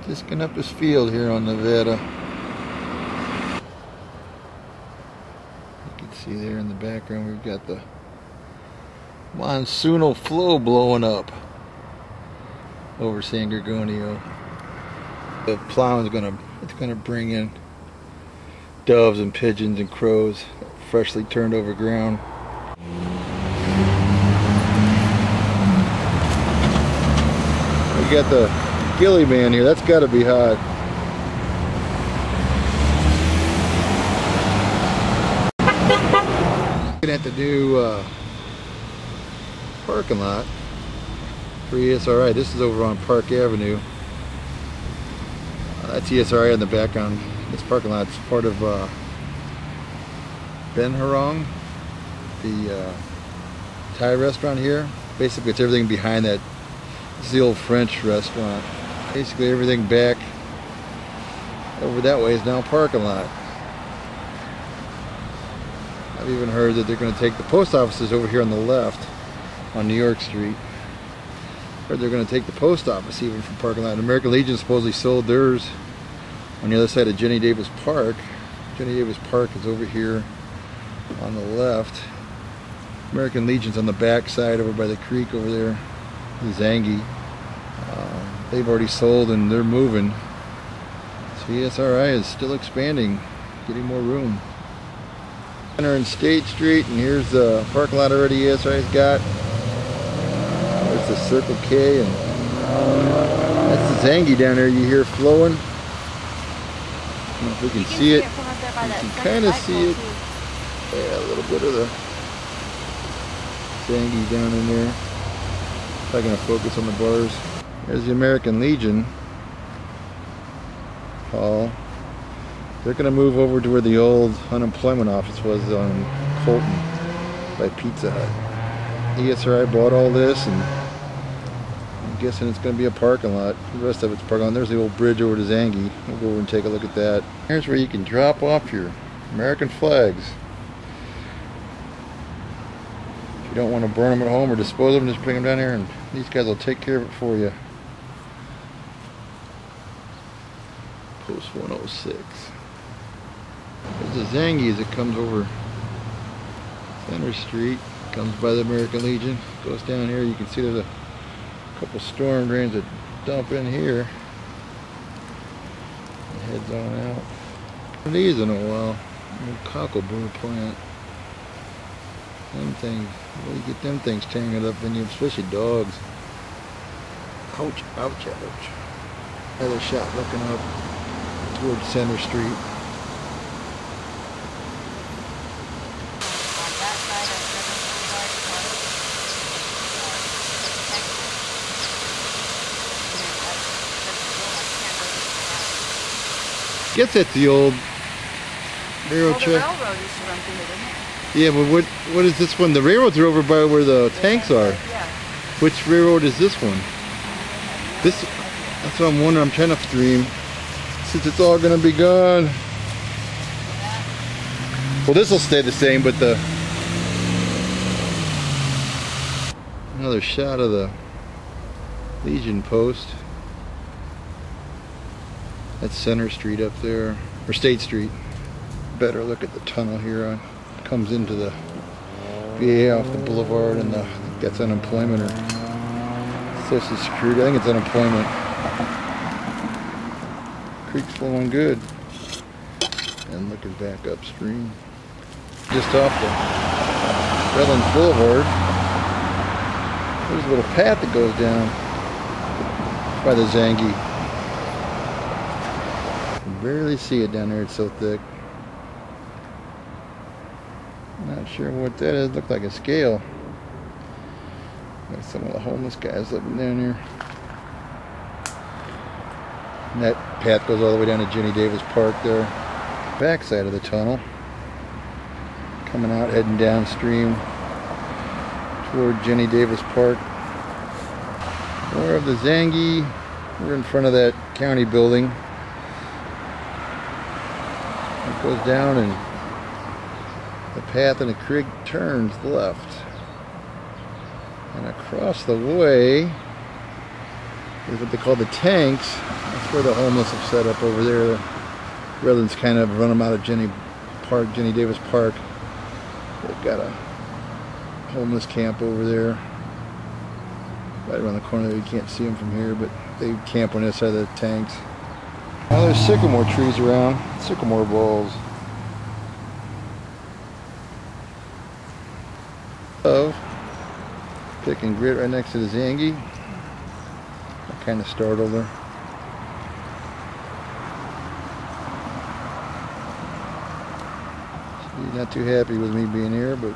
Disking up his field here on Nevada. You can see there in the background we've got the monsoonal flow blowing up over San Gorgonio. The plowing is gonna bring in doves and pigeons and crows freshly turned over ground. We got the Ghillie man here. That's got to be hot. Gonna have to do parking lot for ESRI. This is over on Park Avenue. That's ESRI in the background. This parking lot is part of Benjarong, the Thai restaurant here. Basically, it's everything behind that. This is the old French restaurant. Basically, everything back over that way is now a parking lot. I've even heard that they're going to take the post offices over here on the left on New York Street. Heard they're going to take the post office even from parking lot. American Legion supposedly sold theirs on the other side of Jenny Davis Park. Jenny Davis Park is over here on the left. American Legion's on the back side over by the creek over there, the Zanja. They've already sold and they're moving. So ESRI is still expanding, getting more room. Center and State Street, and here's the parking lot already ESRI's got. There's the Circle K, and that's the Zanja down there you hear flowing. I don't know if we can see it. You can kind of see it. Yeah, a little bit of the Zanja down in there. Probably going to focus on the bars. There's the American Legion Hall. They're going to move over to where the old unemployment office was on Colton by Pizza Hut. ESRI bought all this, and I'm guessing it's going to be a parking lot. The rest of it's parking lot. There's the old bridge over to Zanja. We'll go over and take a look at that. Here's where you can drop off your American flags. If you don't want to burn them at home or dispose of them, just bring them down here and these guys will take care of it for you. Post 106. There's the Zanja that comes over Center Street, comes by the American Legion, goes down here. You can see there's a couple storm drains that dump in here. It heads on out. These in a while. Old cocklebur plant. Them things, well, you get them things tangled up in you, especially dogs. Ouch, ouch, ouch. Another shot looking up towards Center Street. Guess that's the old railroad track. The railroad used to run through here, didn't it? Yeah, but what is this one? The railroads are over by where the tanks are. Yeah. Which railroad is this one? This, that's what I'm wondering. I'm trying to stream since it's all gonna be gone. Well, this will stay the same, but the another shot of the Legion post. That's Center Street up there, or State Street. Better look at the tunnel here. Comes into the VA off the boulevard, and I think that's unemployment or Social Security. I think it's unemployment. Creek's flowing good. And looking back upstream. Just off the Redlands Boulevard, there's a little path that goes down by the Zanja. You can barely see it down there, it's so thick. Not sure what that is. Looked like a scale. Like some of the homeless guys living down here. And that path goes all the way down to Jenny Davis Park there. Back side of the tunnel. Coming out, heading downstream toward Jenny Davis Park. More of the Zanja. We're in front of that county building. It goes down and the path in the creek turns left. And across the way is what they call the tanks. That's where the homeless have set up over there. Redlands kind of run them out of Jenny Davis Park. They've got a homeless camp over there. Right around the corner there. You can't see them from here, but they camp on this side of the tanks. Now there's sycamore trees around. Sycamore balls. Of pick and grit right next to the Zanja. I kind of startled her. She's not too happy with me being here, but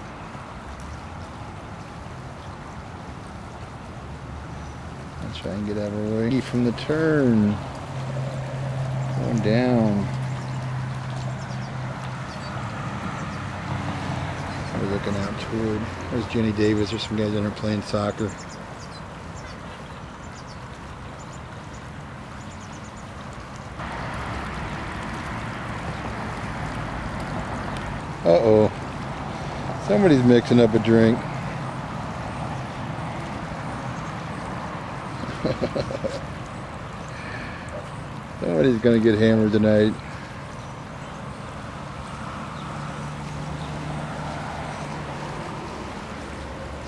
I'll try and get out of her way. From the turn, going down. We're looking out toward. There's Jenny Davis. There's some guys in there playing soccer. Uh-oh. Somebody's mixing up a drink. Somebody's gonna get hammered tonight.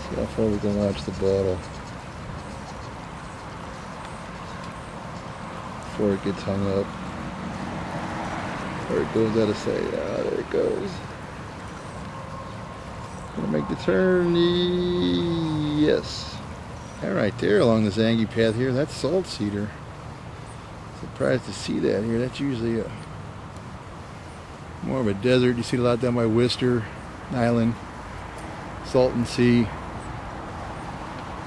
See how far we can watch the bottle before it gets hung up. Or it goes out of sight. Ah, there it goes. Gonna make the turn. Yes. And right there along the Zanja path here, that's salt cedar. Surprised to see that here. That's usually more of a desert. You see a lot down by Worcester Island. Salton Sea.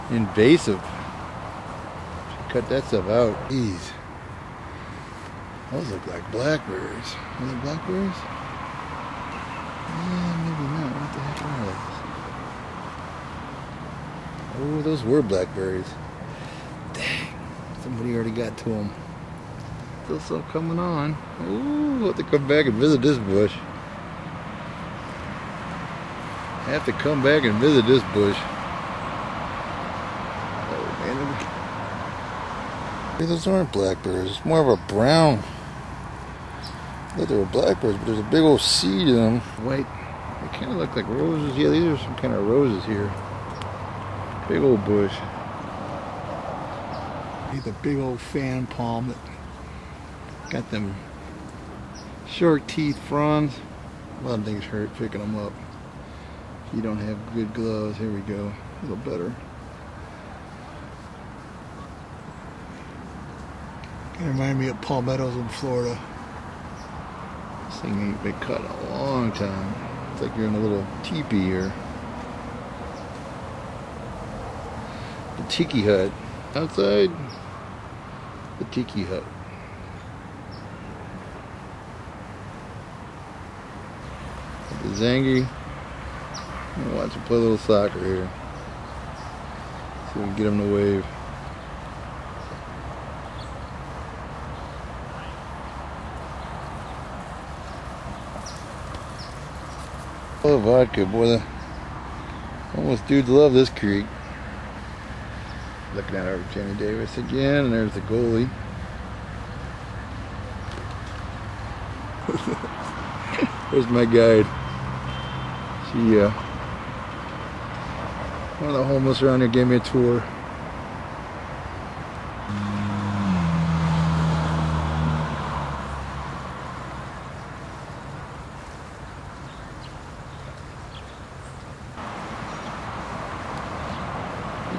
Invasive. Should cut that stuff out. Jeez. Those look like blackberries. Are they blackberries? Yeah, maybe not. What the heck are those? Oh, those were blackberries. Dang. Somebody already got to them. Still some coming on. Ooh, we'll have to come back and visit this bush. Have to come back and visit this bush. Oh, man. Those aren't blackberries. It's more of a brown. I thought they were blackberries, but there's a big old seed in them. White. They kind of look like roses. Yeah, these are some kind of roses here. Big old bush. He's a big old fan palm that got them short teeth fronds. A lot of things hurt picking them up. If you don't have good gloves, here we go. A little better. Kind of remind me of palmettos in Florida. This thing ain't been cut in a long time. It's like you're in a little teepee here. The tiki hut. Outside, the tiki hut. The Zanja. I'm gonna watch them play a little soccer here. See if we can get them to wave. Oh, vodka, boy. The homeless dudes love this creek. Looking at our Jenny Davis again, and there's the Ghillie. There's my guide. She, one of the homeless around here gave me a tour.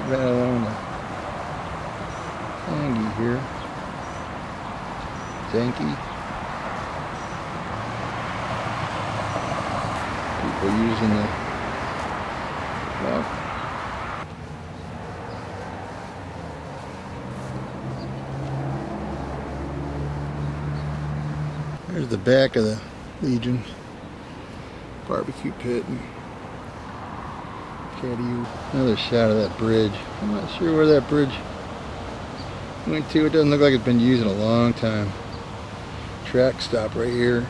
Right along the Zanja here. Zanja. People using the walk. There's the back of the Legion barbecue pit and patio. Another shot of that bridge. I'm not sure where that bridge went to. It doesn't look like it's been used in a long time. Track stop right here.